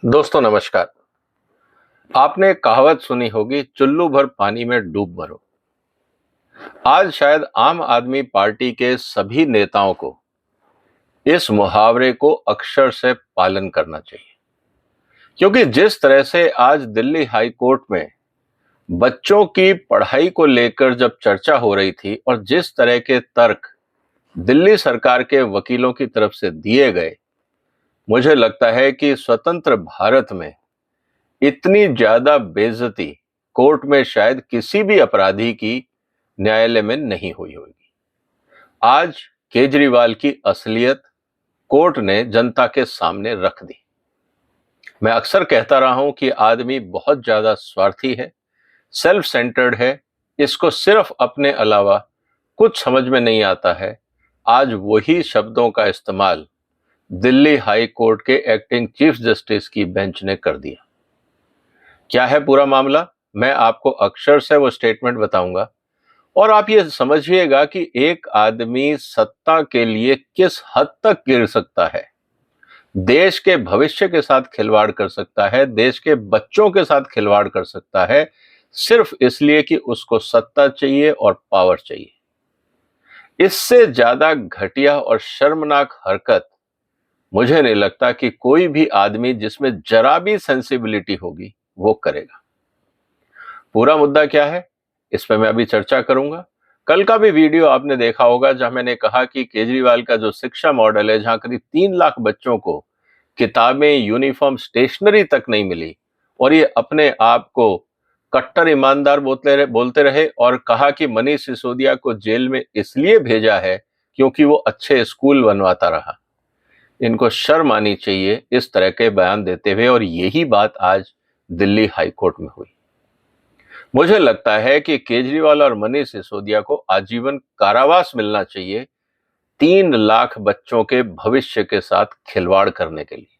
दोस्तों नमस्कार। आपने कहावत सुनी होगी, चुल्लू भर पानी में डूब मरो। आज शायद आम आदमी पार्टी के सभी नेताओं को इस मुहावरे को अक्षर से पालन करना चाहिए, क्योंकि जिस तरह से आज दिल्ली हाई कोर्ट में बच्चों की पढ़ाई को लेकर जब चर्चा हो रही थी और जिस तरह के तर्क दिल्ली सरकार के वकीलों की तरफ से दिए गए, मुझे लगता है कि स्वतंत्र भारत में इतनी ज्यादा बेइज्जती कोर्ट में शायद किसी भी अपराधी की न्यायालय में नहीं हुई होगी। आज केजरीवाल की असलियत कोर्ट ने जनता के सामने रख दी। मैं अक्सर कहता रहा हूं कि आदमी बहुत ज्यादा स्वार्थी है, सेल्फ सेंटर्ड है, इसको सिर्फ अपने अलावा कुछ समझ में नहीं आता है। आज वही शब्दों का इस्तेमाल दिल्ली हाई कोर्ट के एक्टिंग चीफ जस्टिस की बेंच ने कर दिया। क्या है पूरा मामला, मैं आपको अक्षर से वो स्टेटमेंट बताऊंगा और आप ये समझिएगा कि एक आदमी सत्ता के लिए किस हद तक गिर सकता है, देश के भविष्य के साथ खिलवाड़ कर सकता है, देश के बच्चों के साथ खिलवाड़ कर सकता है, सिर्फ इसलिए कि उसको सत्ता चाहिए और पावर चाहिए। इससे ज्यादा घटिया और शर्मनाक हरकत मुझे नहीं लगता कि कोई भी आदमी जिसमें जरा भी सेंसिबिलिटी होगी वो करेगा। पूरा मुद्दा क्या है, इस पे मैं अभी चर्चा करूंगा। कल का भी वीडियो आपने देखा होगा जहां मैंने कहा कि केजरीवाल का जो शिक्षा मॉडल है, जहां करीब 3 लाख बच्चों को किताबें, यूनिफॉर्म, स्टेशनरी तक नहीं मिली और ये अपने आप को कट्टर ईमानदार बोलते रहे और कहा कि मनीष सिसोदिया को जेल में इसलिए भेजा है क्योंकि वो अच्छे स्कूल बनवाता रहा। इनको शर्म आनी चाहिए इस तरह के बयान देते हुए, और यही बात आज दिल्ली हाई कोर्ट में हुई। मुझे लगता है कि केजरीवाल और मनीष सिसोदिया को आजीवन कारावास मिलना चाहिए 3 लाख बच्चों के भविष्य के साथ खिलवाड़ करने के लिए।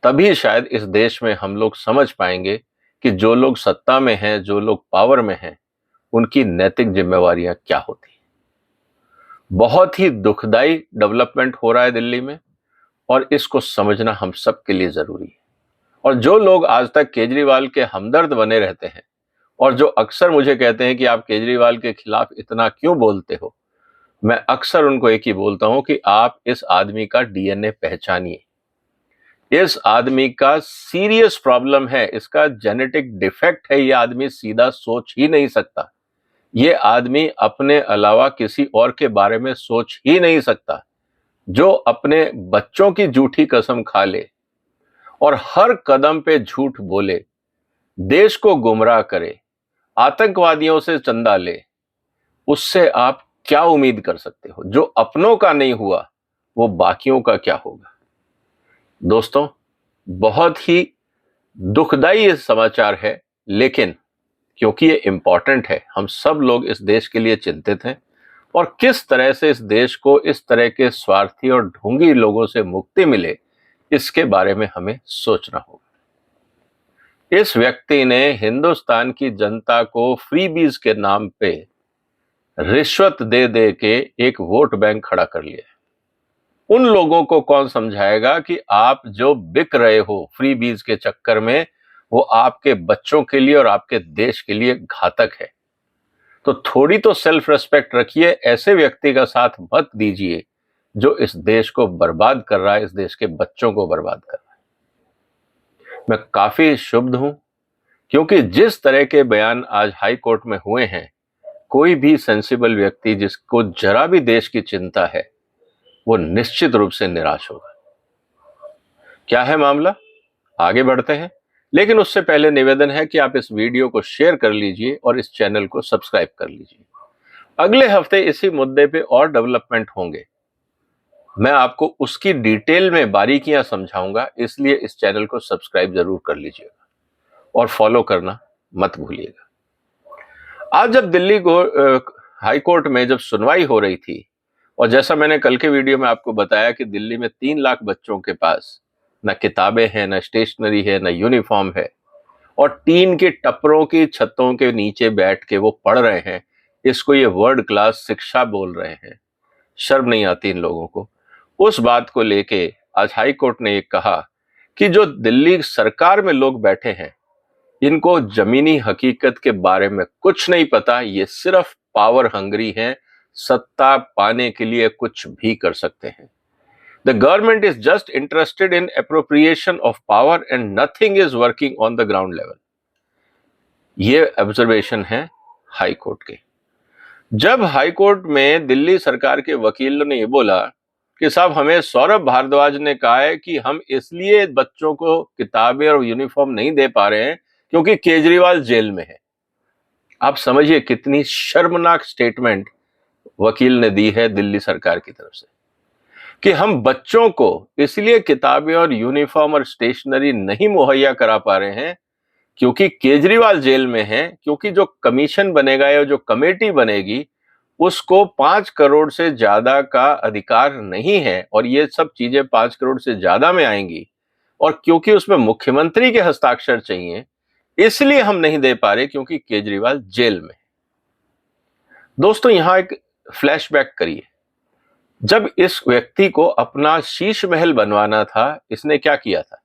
तभी शायद इस देश में हम लोग समझ पाएंगे कि जो लोग सत्ता में हैं, जो लोग पावर में हैं, उनकी नैतिक जिम्मेवारियां क्या होती हैं। बहुत ही दुखदाई डेवलपमेंट हो रहा है दिल्ली में और इसको समझना हम सब के लिए जरूरी है। और जो लोग आज तक केजरीवाल के हमदर्द बने रहते हैं और जो अक्सर मुझे कहते हैं कि आप केजरीवाल के खिलाफ इतना क्यों बोलते हो, मैं अक्सर उनको एक ही बोलता हूं कि आप इस आदमी का डीएनए पहचानिए। इस आदमी का सीरियस प्रॉब्लम है, इसका जेनेटिक डिफेक्ट है। ये आदमी सीधा सोच ही नहीं सकता, ये आदमी अपने अलावा किसी और के बारे में सोच ही नहीं सकता। जो अपने बच्चों की झूठी कसम खा ले और हर कदम पे झूठ बोले, देश को गुमराह करे, आतंकवादियों से चंदा ले, उससे आप क्या उम्मीद कर सकते हो। जो अपनों का नहीं हुआ वो बाकियों का क्या होगा। दोस्तों, बहुत ही दुखदाई ये समाचार है, लेकिन क्योंकि ये इंपॉर्टेंट है, हम सब लोग इस देश के लिए चिंतित हैं और किस तरह से इस देश को इस तरह के स्वार्थी और ढोंगी लोगों से मुक्ति मिले, इसके बारे में हमें सोचना होगा। इस व्यक्ति ने हिंदुस्तान की जनता को फ्रीबीज के नाम पे रिश्वत दे दे के एक वोट बैंक खड़ा कर लिया है। उन लोगों को कौन समझाएगा कि आप जो बिक रहे हो फ्रीबीज के चक्कर में, वो आपके बच्चों के लिए और आपके देश के लिए घातक है। तो थोड़ी तो सेल्फ रेस्पेक्ट रखिए, ऐसे व्यक्ति का साथ मत दीजिए जो इस देश को बर्बाद कर रहा है, इस देश के बच्चों को बर्बाद कर रहा है। मैं काफी क्षुब्ध हूं क्योंकि जिस तरह के बयान आज हाई कोर्ट में हुए हैं, कोई भी सेंसिबल व्यक्ति जिसको जरा भी देश की चिंता है, वो निश्चित रूप से निराश होगा। क्या है मामला, आगे बढ़ते हैं, लेकिन उससे पहले निवेदन है कि आप इस वीडियो को शेयर कर लीजिए और इस चैनल को सब्सक्राइब कर लीजिए। अगले हफ्ते इसी मुद्दे पे और डेवलपमेंट होंगे, मैं आपको उसकी डिटेल में बारीकियां समझाऊंगा, इसलिए इस चैनल को सब्सक्राइब जरूर कर लीजिएगा और फॉलो करना मत भूलिएगा। आज जब दिल्ली हाई कोर्ट में जब सुनवाई हो रही थी, और जैसा मैंने कल के वीडियो में आपको बताया कि दिल्ली में 3 लाख बच्चों के पास न किताबें हैं, न स्टेशनरी है, न यूनिफॉर्म है, और टीन की टप्परों की छतों के नीचे बैठ के वो पढ़ रहे हैं, इसको ये वर्ल्ड क्लास शिक्षा बोल रहे हैं। शर्म नहीं आती इन लोगों को। उस बात को लेके आज हाई कोर्ट ने ये कहा कि जो दिल्ली सरकार में लोग बैठे हैं, इनको जमीनी हकीकत के बारे में कुछ नहीं पता। ये सिर्फ पावर हंग्री हैं, सत्ता पाने के लिए कुछ भी कर सकते हैं। The government is just interested in appropriation of power and nothing is working on the ground level. ये ऑब्जर्वेशन है हाई कोर्ट के। जब हाई कोर्ट में दिल्ली सरकार के वकीलों ने ये बोला कि साहब हमें सौरभ भारद्वाज ने कहा है कि हम इसलिए बच्चों को किताबें और यूनिफॉर्म नहीं दे पा रहे हैं क्योंकि केजरीवाल जेल में है। आप समझिए कितनी शर्मनाक स्टेटमेंट वकील ने दी है दिल्ली सरकार की तरफ से कि हम बच्चों को इसलिए किताबें और यूनिफॉर्म और स्टेशनरी नहीं मुहैया करा पा रहे हैं क्योंकि केजरीवाल जेल में है, क्योंकि जो कमीशन बनेगा या जो कमेटी बनेगी उसको 5 करोड़ से ज्यादा का अधिकार नहीं है और ये सब चीजें 5 करोड़ से ज्यादा में आएंगी और क्योंकि उसमें मुख्यमंत्री के हस्ताक्षर चाहिए इसलिए हम नहीं दे पा रहे क्योंकि केजरीवाल जेल में। दोस्तों यहां एक फ्लैशबैक करिए, जब इस व्यक्ति को अपना शीश महल बनवाना था इसने क्या किया था?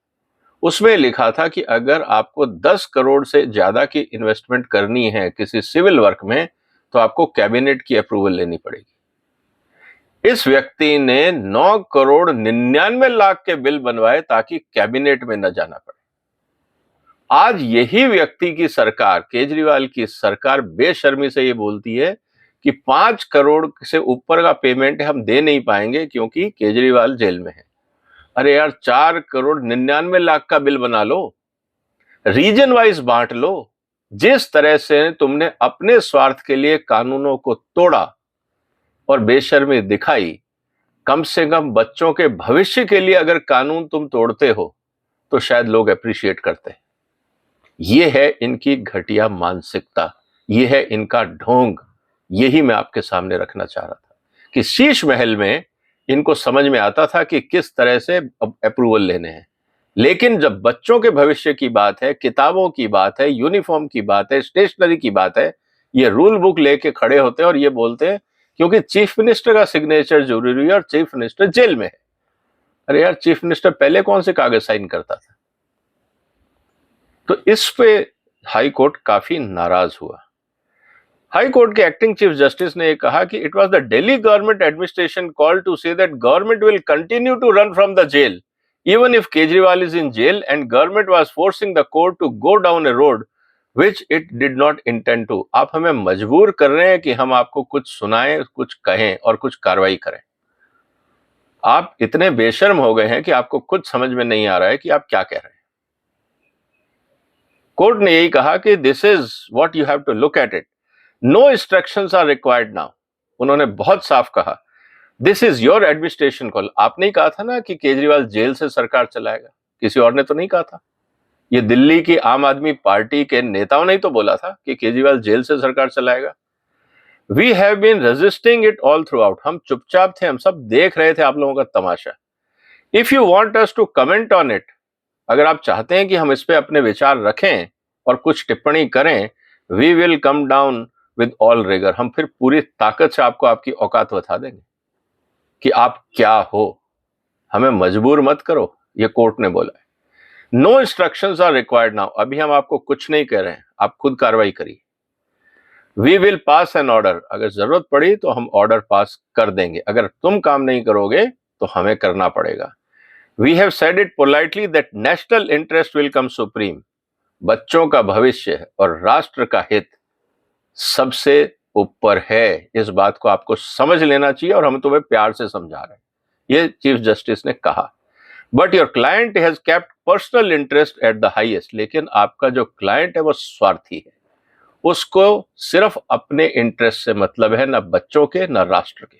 उसमें लिखा था कि अगर आपको 10 करोड़ से ज्यादा की इन्वेस्टमेंट करनी है किसी सिविल वर्क में तो आपको कैबिनेट की अप्रूवल लेनी पड़ेगी। इस व्यक्ति ने 9 करोड़ 99 लाख के बिल बनवाए ताकि कैबिनेट में न जाना पड़े। आज यही व्यक्ति की सरकार, केजरीवाल की सरकार, बेशर्मी से ये बोलती है कि 5 करोड़ से ऊपर का पेमेंट हम दे नहीं पाएंगे क्योंकि केजरीवाल जेल में है। अरे यार 4 करोड़ 99 लाख का बिल बना लो, रीजन वाइज बांट लो। जिस तरह से तुमने अपने स्वार्थ के लिए कानूनों को तोड़ा और बेशर्मी दिखाई, कम से कम बच्चों के भविष्य के लिए अगर कानून तुम तोड़ते हो तो शायद लोग अप्रिशिएट करते हैं। ये है इनकी घटिया मानसिकता, ये है इनका ढोंग। यही मैं आपके सामने रखना चाह रहा था कि शीश महल में इनको समझ में आता था कि किस तरह से अप्रूवल लेने हैं, लेकिन जब बच्चों के भविष्य की बात है, किताबों की बात है, यूनिफॉर्म की बात है, स्टेशनरी की बात है, ये रूल बुक लेके खड़े होते हैं और ये बोलते हैं क्योंकि चीफ मिनिस्टर का सिग्नेचर जरूरी है और चीफ मिनिस्टर जेल में है। अरे यार चीफ मिनिस्टर पहले कौन से कागज साइन करता था? तो इस पे हाई कोर्ट काफी नाराज हुआ। हाई कोर्ट के एक्टिंग चीफ जस्टिस ने कहा कि it was the Delhi government administration call to say that government will continue to run from the jail even if Kejriwal is in jail, and government was forcing the court to go down a road which it did not intend to. आप हमें मजबूर कर रहे हैं कि हम आपको कुछ सुनाएं, कुछ कहें और कुछ कार्रवाई करें। आप इतने बेशर्म हो गए हैं कि आपको कुछ समझ में नहीं आ रहा है कि आप क्या कह रहे हैं। कोर्ट ने यही कहा कि this is what you have to look at it, no instructions are required now. उन्होंने बहुत साफ कहा this is your administration call. आपने ही कहा था ना कि केजरीवाल जेल से सरकार चलाएगा, किसी और ने तो नहीं कहा था। ये दिल्ली की आम आदमी पार्टी के नेताओं ने ही तो बोला था कि केजरीवाल जेल से सरकार चलाएगा। We have been resisting it all throughout. हम चुपचाप थे, हम सब देख रहे थे आप लोगों का तमाशा। If you want us to comment on it, अगर आप चाहते हैं कि हम इस पे अपने विचार रखें और कुछ टिप्पणी करें, we will come down with all rigour. हम फिर पूरी ताकत से आपको आपकी औकात बता देंगे कि आप क्या हो, हमें मजबूर मत करो, ये कोर्ट ने बोला है। No instructions are required now. अभी हम आपको कुछ नहीं कह रहे हैं, आप खुद कार्रवाई करिए। We will pass an order, अगर जरूरत पड़ी तो हम ऑर्डर पास कर देंगे। अगर तुम काम नहीं करोगे तो हमें करना पड़ेगा। We have said it politely that national interest will come supreme. बच्चों का भविष्य और राष्ट्र का हित सबसे ऊपर है। इस बात को आपको समझ लेना चाहिए और हम तुम्हें प्यार से समझा रहे हैं, ये चीफ जस्टिस ने कहा। But your client has kept personal interest at the highest. लेकिन आपका जो क्लाइंट है वो स्वार्थी है, उसको सिर्फ अपने इंटरेस्ट से मतलब है, ना बच्चों के ना राष्ट्र के।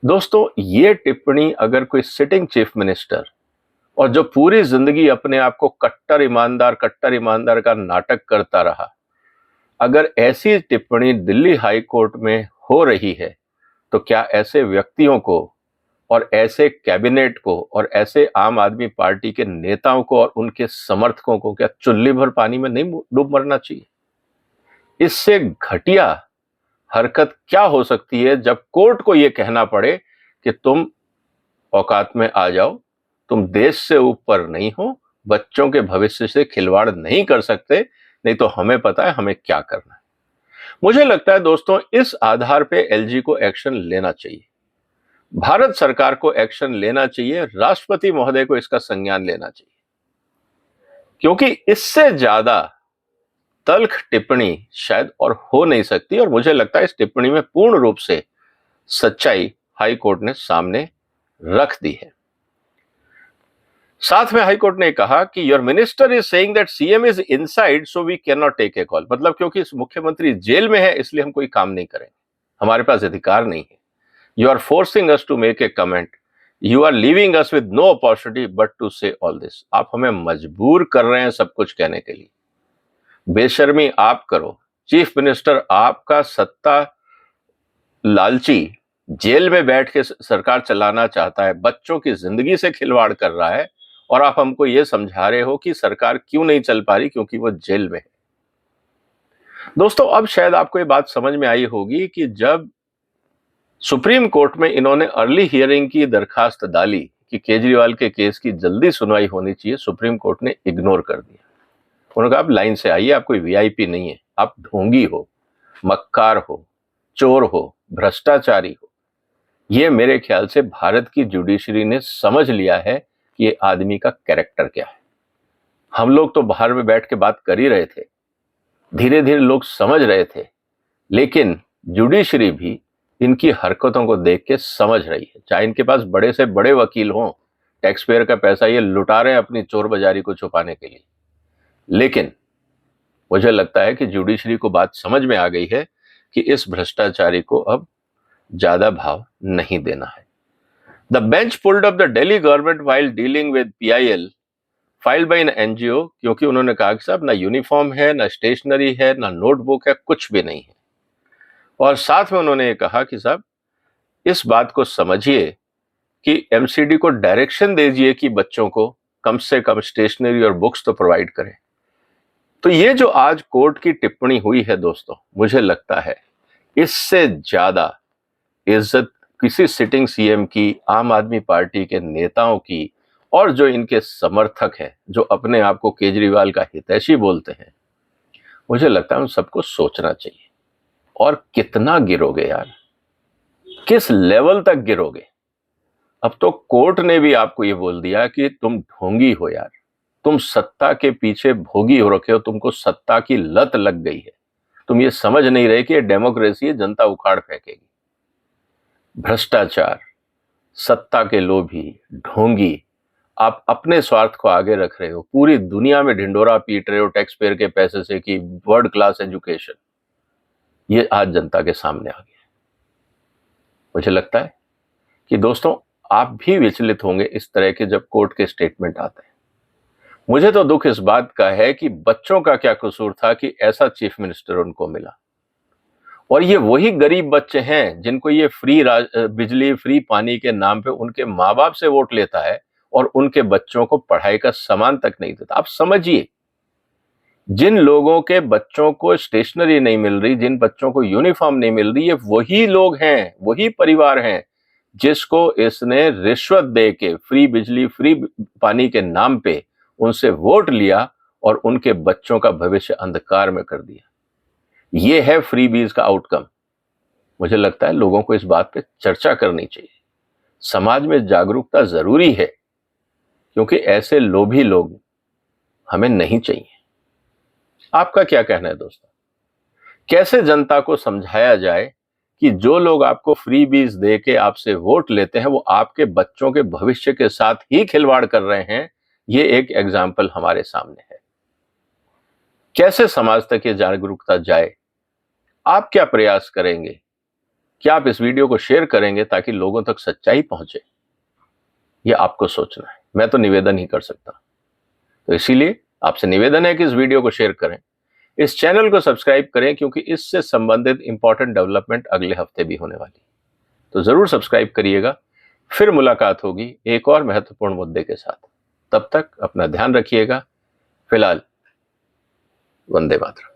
दोस्तों ये टिप्पणी अगर कोई सिटिंग चीफ मिनिस्टर और जो पूरी जिंदगी अपने आप को कट्टर ईमानदार का नाटक करता रहा, अगर ऐसी टिप्पणी दिल्ली हाई कोर्ट में हो रही है तो क्या ऐसे व्यक्तियों को और ऐसे कैबिनेट को और ऐसे आम आदमी पार्टी के नेताओं को और उनके समर्थकों को क्या चुल्ली भर पानी में नहीं डूब मरना चाहिए? इससे घटिया हरकत क्या हो सकती है जब कोर्ट को यह कहना पड़े कि तुम औकात में आ जाओ, तुम देश से ऊपर नहीं हो, बच्चों के भविष्य से खिलवाड़ नहीं कर सकते, नहीं तो हमें पता है हमें क्या करना है। मुझे लगता है दोस्तों, इस आधार पे एलजी को एक्शन लेना चाहिए, भारत सरकार को एक्शन लेना चाहिए, राष्ट्रपति महोदय को इसका संज्ञान लेना चाहिए, क्योंकि इससे ज्यादा तल्ख टिप्पणी शायद और हो नहीं सकती। और मुझे लगता है इस टिप्पणी में पूर्ण रूप से सच्चाई हाई कोर्ट ने सामने रख दी है। साथ में हाई कोर्ट ने कहा कि your minister is saying that CM is inside so we can not take a call, मतलब क्योंकि मुख्यमंत्री जेल में है इसलिए हम कोई काम नहीं करेंगे, हमारे पास अधिकार नहीं है। You are forcing us to make a comment, you are leaving us with no opportunity but to say all this, आप हमें मजबूर कर रहे हैं सब कुछ कहने के लिए। बेशर्मी आप करो, चीफ मिनिस्टर आपका सत्ता लालची जेल में बैठ के सरकार चलाना चाहता है, बच्चों की जिंदगी से खिलवाड़ कर रहा है, और आप हमको ये समझा रहे हो कि सरकार क्यों नहीं चल पा रही, क्योंकि वो जेल में है। दोस्तों, अब शायद आपको ये बात समझ में आई होगी कि जब सुप्रीम कोर्ट में इन्होंने अर्ली हियरिंग की दरखास्त डाली कि केजरीवाल के केस की जल्दी सुनवाई होनी चाहिए, सुप्रीम कोर्ट ने इग्नोर कर दिया। उन्होंने कहा आप लाइन से आइए, आप कोई वीआईपी नहीं है, आप ढोंगी हो, मक्कार हो, चोर हो, भ्रष्टाचारी हो। ये मेरे ख्याल से भारत की जुडिशरी ने समझ लिया है कि ये आदमी का कैरेक्टर क्या है। हम लोग तो बाहर में बैठ के बात कर ही रहे थे, धीरे धीरे लोग समझ रहे थे, लेकिन जुडिशरी भी इनकी हरकतों को देख के समझ रही है। चाहे इनके पास बड़े से बड़े वकील हों, टैक्स पेयर का पैसा ये लुटा रहे हैं अपनी चोर बाजारी को छुपाने के लिए, लेकिन मुझे लगता है कि जुडिशरी को बात समझ में आ गई है कि इस भ्रष्टाचारी को अब ज्यादा भाव नहीं देना है। The bench pulled up the Delhi government while dealing with PIL filed by an NGO, क्योंकि उन्होंने कहा कि साहब ना यूनिफॉर्म है, ना स्टेशनरी है, ना नोटबुक है, कुछ भी नहीं है। और साथ में उन्होंने ये कहा कि साहब इस बात को समझिए कि MCD को डायरेक्शन दीजिए कि बच्चों को कम से कम स्टेशनरी और बुक्स तो प्रोवाइड करें। तो ये जो आज कोर्ट की टिप्पणी हुई है दोस्तों, मुझे लगता है इससे ज्यादा इज्जत किसी सिटिंग सीएम की, आम आदमी पार्टी के नेताओं की, और जो इनके समर्थक हैं, जो अपने आप को केजरीवाल का हितैषी बोलते हैं, मुझे लगता है उन सबको सोचना चाहिए। और कितना गिरोगे यार, किस लेवल तक गिरोगे? अब तो कोर्ट ने भी आपको ये बोल दिया कि तुम ढोंगी हो यार, तुम सत्ता के पीछे भोगी हो रखे हो, तुमको सत्ता की लत लग गई है, तुम ये समझ नहीं रहे कि ये डेमोक्रेसी है, जनता उखाड़ फेंकेगी। भ्रष्टाचार, सत्ता के लोभी, ढोंगी, आप अपने स्वार्थ को आगे रख रहे हो, पूरी दुनिया में ढिंडोरा पीट रहे हो टैक्स पेयर के पैसे से कि वर्ल्ड क्लास एजुकेशन, ये आज जनता के सामने आ गया। मुझे लगता है कि दोस्तों आप भी विचलित होंगे इस तरह के जब कोर्ट के स्टेटमेंट आते हैं। मुझे तो दुख इस बात का है कि बच्चों का क्या कसूर था कि ऐसा चीफ मिनिस्टर उनको मिला, और ये वही गरीब बच्चे हैं जिनको ये फ्री बिजली, फ्री पानी के नाम पे उनके माँ बाप से वोट लेता है और उनके बच्चों को पढ़ाई का सामान तक नहीं देता। आप समझिए, जिन लोगों के बच्चों को स्टेशनरी नहीं मिल रही, जिन बच्चों को यूनिफॉर्म नहीं मिल रही, ये वही लोग हैं, वही परिवार हैं जिसको इसने रिश्वत दे के फ्री बिजली, फ्री पानी के नाम पे उनसे वोट लिया और उनके बच्चों का भविष्य अंधकार में कर दिया। ये है फ्री बीज का आउटकम। मुझे लगता है लोगों को इस बात पे चर्चा करनी चाहिए, समाज में जागरूकता जरूरी है, क्योंकि ऐसे लोभी लोग हमें नहीं चाहिए। आपका क्या कहना है दोस्तों? कैसे जनता को समझाया जाए कि जो लोग आपको फ्री बीज दे के आपसे वोट लेते हैं वो आपके बच्चों के भविष्य के साथ ही खिलवाड़ कर रहे हैं? ये एक एग्जाम्पल हमारे सामने है। कैसे समाज तक ये जागरूकता जाए? आप क्या प्रयास करेंगे? क्या आप इस वीडियो को शेयर करेंगे ताकि लोगों तक सच्चाई पहुंचे? ये आपको सोचना है, मैं तो निवेदन ही कर सकता। तो इसीलिए आपसे निवेदन है कि इस वीडियो को शेयर करें, इस चैनल को सब्सक्राइब करें, क्योंकि इससे संबंधित इंपॉर्टेंट डेवलपमेंट अगले हफ्ते भी होने वाली। तो जरूर सब्सक्राइब करिएगा। फिर मुलाकात होगी एक और महत्वपूर्ण मुद्दे के साथ। तब तक अपना ध्यान रखिएगा। फिलहाल वंदे मातरम।